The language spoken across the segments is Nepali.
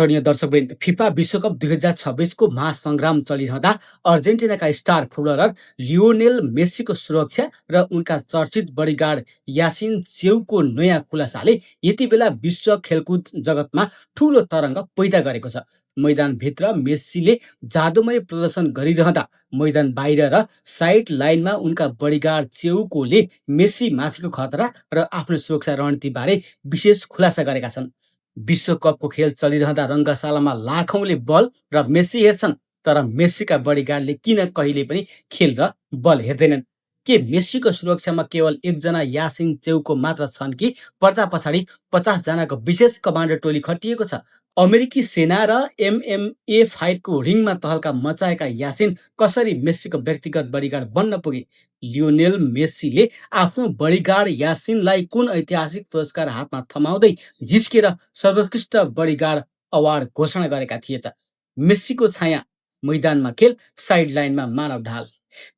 आदरणीय दर्शकवृन्द, फिफा विश्वकप 2026 को महासङ्ग्राम चलिरहँदा अर्जेन्टिनाका स्टार फुटबलर लियोनेल मेस्सीको सुरक्षा र उनका चर्चित बडीगार्ड यासिन चेउको नयाँ खुलासाले यति बेला विश्व खेलकुद जगतमा ठूलो तरङ्ग पैदा गरेको छ। मैदानभित्र मेस्सीले जादुमय प्रदर्शन गरिरहँदा मैदान बाहिर र साइड लाइनमा उनका बडीगार्ड चेउकोले मेस्सी माथिको खतरा र आफ्नो सुरक्षा रणनीतिबारे विशेष खुलासा गरेका छन्। विश्वकपको खेल चलिरहँदा रङ्गशालामा लाखौँले बल र मेस्सी हेर्छन्, तर मेस्सीका बडीगार्डले किन कहिले पनि खेल र बल हेर्दैनन्? के मेस्सीको सुरक्षामा केवल एकजना यासिन चेउको मात्र छन् कि पर्दा पछाडि 50 जनाको विशेष कमान्डो टोली खटिएको छ? अमेरिकी सेना र एमएमए फाइटको रिङमा तहल्का मचाएका यासिन कसरी मेस्सीको व्यक्तिगत बडीगार्ड बन्न पुगे? लियोनेल मेस्सीले आफ्नो बडीगार्ड यासिनलाई कुन ऐतिहासिक पुरस्कार हातमा थमाउँदै जिस्केर सर्वोत्कृष्ट बडीगार्ड अवार्ड घोषणा गरेका थिए त? मेस्सीको छाया मैदानमा खेल, साइड लाइनमा मानव ढाल।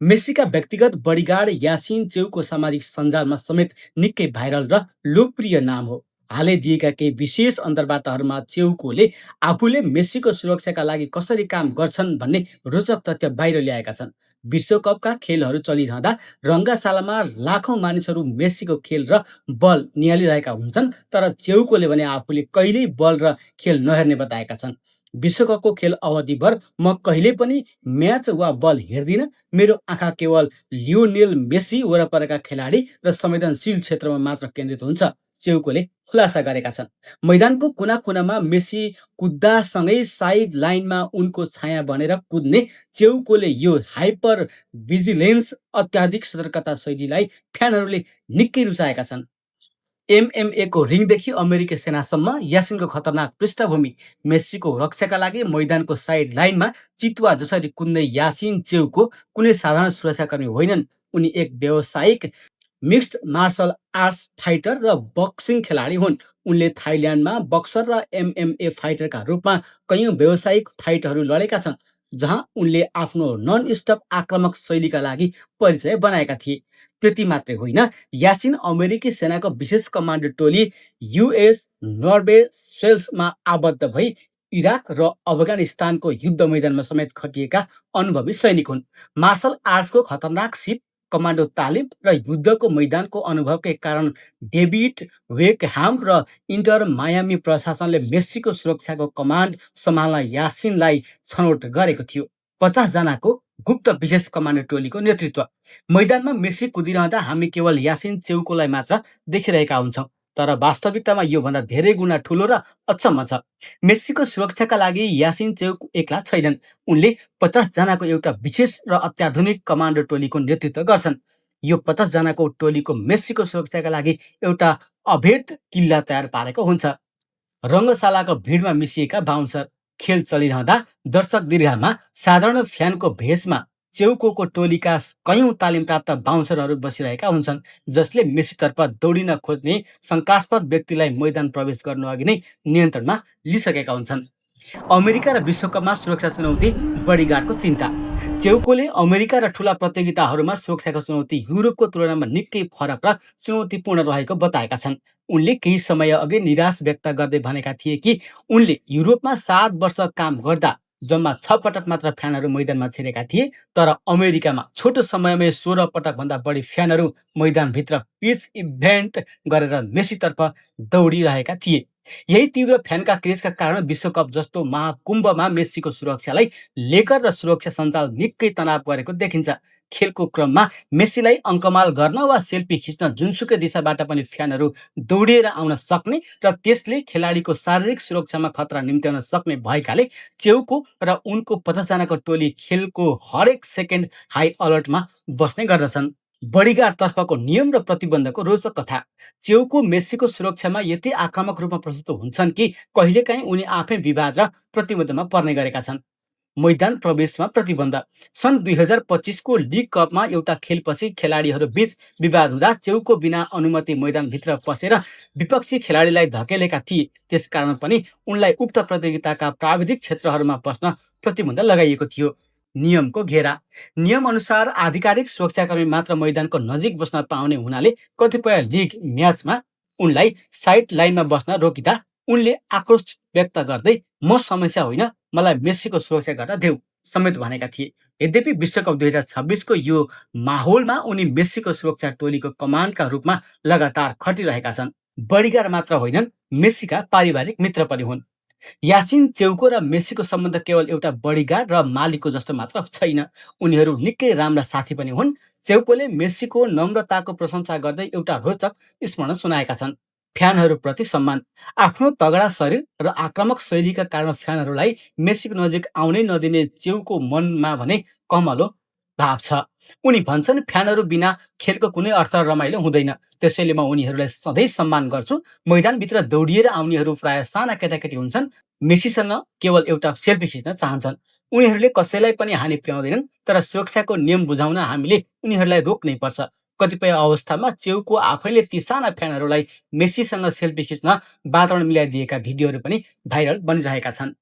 मेस्सीका व्यक्तिगत बडीगार्ड यासिन चेउको सामाजिक सञ्जालमा समेत निकै भाइरल र लोकप्रिय नाम हो। हालै दिएका केही विशेष अन्तर्वार्ताहरूमा चेउकोले आफूले मेस्सीको सुरक्षाका लागि कसरी काम गर्छन् भन्ने रोचक तथ्य बाहिर ल्याएका छन्। विश्वकपका खेलहरू चलिरहँदा रङ्गशालामा लाखौँ मानिसहरू मेस्सीको खेल र बल निहालिरहेका हुन्छन्, तर चेउकोले भने आफूले कहिल्यै बल र खेल नहेर्ने बताएका छन्। विश्वकपको खेल अवधिभर म कहिले पनि म्याच वा बल हेर्दिनँ। मेरो आँखा केवल लियोनेल मेस्सी वरपरका खेलाडी र संवेदनशील क्षेत्रमा मात्र केन्द्रित हुन्छ, चेउकोले खुलासा गरेका छन्। मैदानको कुना कुनामा मेस्सी कुद्दासँगै साइड लाइनमा उनको छाया बनेर कुद्ने चेउकोले यो हाइपर भिजिलेन्स अत्याधिक सतर्कता शैलीलाई फ्यानहरूले निकै रुचाएका छन्। एमएमएको रिङदेखि अमेरिकी सेनासम्म यासिनको खतरनाक पृष्ठभूमि। मेस्सीको रक्षाका लागि मैदानको साइड लाइनमा चितुवा जसरी कुद्ने यासिन चेउको कुनै साधारण सुरक्षाकर्मी होइनन्। उनी एक व्यावसायिक मिक्स्ड मार्शल आर्ट्स फाइटर र बक्सिङ खेलाडी हुन्। उनले थाइल्यान्डमा बक्सर र एमएमए फाइटरका रूपमा कैयौँ व्यावसायिक फाइटहरू लडेका छन्, जहाँ उनले आफ्नो नन स्टप आक्रामक शैलीका लागि परिचय बनाएका थिए। त्यति मात्रै होइन, यासिन अमेरिकी सेनाको विशेष कमान्डो टोली युएस नर्वे सेल्समा आबद्ध भई इराक र अफगानिस्तानको युद्ध मैदानमा समेत खटिएका अनुभवी सैनिक हुन्। मार्शल आर्ट्सको खतरनाक सिप, कमान्डो तालिम र युद्धको मैदानको अनुभवकै कारण डेभिड वेकहाम र इन्टर मायामी प्रशासनले मेस्सीको सुरक्षाको कमान्ड सम्हाल्न यासिनलाई छनौट गरेको थियो। 50 जनाको गुप्त विशेष कमान्डो टोलीको नेतृत्व। मैदानमा मेस्सी कुदिरहँदा हामी केवल यासिन चेउकोलाई मात्र देखिरहेका हुन्छौँ, तर वास्तविकतामा योभन्दा धेरै गुणा ठुलो र अचम्म छ। मेस्सीको सुरक्षाका लागि यासिन चेउक एक्ला छैनन्। उनले 50 जनाको एउटा विशेष र अत्याधुनिक कमान्डो टोलीको नेतृत्व गर्छन्। यो 50 जनाको टोलीको मेस्सीको सुरक्षाका लागि एउटा अभेद किल्ला तयार पारेको हुन्छ। रङ्गशालाको भिडमा मिसिएका बााउन्सर। खेल चलिरहँदा दर्शक दीर्घामा साधारण फ्यानको भेषमा चेउको टोलीका कैयौँ तालिम प्राप्त बााउन्सरहरू बसिरहेका हुन्छन्, जसले मेस्सीतर्फ दौडिन खोज्ने शङ्कास्पद व्यक्तिलाई मैदान प्रवेश गर्नु अघि नै नियन्त्रणमा लिइसकेका हुन्छन्। अमेरिका र विश्वकपमा सुरक्षा चुनौती, बडीगार्डको चिन्ता। चेउकोले अमेरिका र ठूला प्रतियोगिताहरूमा सुरक्षाको चुनौती युरोपको तुलनामा निकै फरक र चुनौतीपूर्ण रहेको बताएका छन्। उनले केही समय अघि निराश व्यक्त गर्दै भनेका थिए कि उनले युरोपमा 7 वर्ष काम गर्दा जम्मा 6 पटक मात्र फ्यानहरू मैदानमा छिरेका थिए, तर अमेरिकामा छोटो समयमै 16 पटकभन्दा बढी फ्यानहरू मैदानभित्र पिच इभेन्ट गरेर मेस्सीतर्फ दौडिरहेका थिए। यही तीव्र फ्यानका क्रेजका कारण विश्वकप जस्तो महाकुम्भमा मेस्सीको सुरक्षालाई लेकर र सुरक्षा सञ्जाल निकै तनाव गरेको देखिन्छ। खेलको क्रममा मेस्सीलाई अङ्कमाल गर्न वा सेल्फी खिच्न जुनसुकै दिशाबाट पनि फ्यानहरू दौडिएर आउन सक्ने र त्यसले खेलाडीको शारीरिक सुरक्षामा खतरा निम्त्याउन सक्ने भएकाले चेउको र उनको 50 जनाको टोली खेलको हरेक सेकेन्ड हाई अलर्टमा बस्ने गर्दछन्। बडीगार्डतर्फको नियम र प्रतिबन्धको रोचक कथा। चेउको मेस्सीको सुरक्षामा यति आक्रामक रूपमा प्रस्तुत हुन्छन् कि कहिलेकाहीँ उनी आफै विवाद र प्रतिबन्धमा पर्ने गरेका छन्। मैदान प्रवेशमा प्रतिबन्ध। सन् 2025 को लिग कपमा एउटा खेलपछि खेलाडीहरू बीच विवाद हुँदा चेउको बिना अनुमति मैदानभित्र पसेर विपक्षी खेलाडीलाई धकेलेका थिए। त्यसकारण पनि उनलाई उक्त प्रतियोगिताका प्राविधिक क्षेत्रहरूमा बस्न प्रतिबन्ध लगाइएको थियो। नियमको घेरा। नियम अनुसार आधिकारिक सुरक्षाकर्मी मात्र मैदानको नजिक बस्न पाउने हुनाले कतिपय लिग म्याचमा उनलाई साइड लाइनमा बस्न रोकिँदा उनले आक्रोश व्यक्त गर्दै म समस्या होइन, मलाई मेस्सीको सुरक्षा गर्न देऊ समेत भनेका थिए। यद्यपि विश्वकप 2026को यो माहौलमा उनी मेस्सीको सुरक्षा टोलीको कमान्डका रूपमा लगातार खटिरहेका छन्। बडीगार्ड मात्र होइनन्, मेस्सीका पारिवारिक मित्र पनि हुन्। यासिन चेउको र मेस्सीको सम्बन्ध केवल एउटा बडीगार्ड र मालिकको जस्तो मात्र छैन, उनीहरू निकै राम्रा साथी पनि हुन्। चेउकोले मेस्सीको नम्रताको प्रशंसा गर्दै एउटा रोचक स्मरण सुनाएका छन्। फ्यानहरूप्रति सम्मान। आफ्नो तगडा शरीर र आक्रामक शैलीका कारण फ्यानहरूलाई मेस्सीको नजिक आउनै नदिने चेउको मनमा भने कमलो भाव छ। उनी भन्छन्, फ्यानहरू बिना खेलको कुनै अर्थ रमाइलो हुँदैन, त्यसैले म उनीहरूलाई सधैँ सम्मान गर्छु। मैदानभित्र दौडिएर आउनेहरू प्राय साना केटाकेटी हुन्छन्, मेस्सीसँग केवल एउटा सेल्फी खिच्न चाहन्छन्। उनीहरूले कसैलाई पनि हानि पुर्याउँदैनन्, तर सुरक्षाको नियम बुझाउन हामीले उनीहरूलाई रोक्नै पर्छ। कतिपय अवस्थामा चेउको आफैले ती साना फ्यानहरूलाई मेस्सीसँग सेल्फी खिच्न वातावरण मिलाइदिएका भिडियोहरू पनि भाइरल बनिरहेका छन्।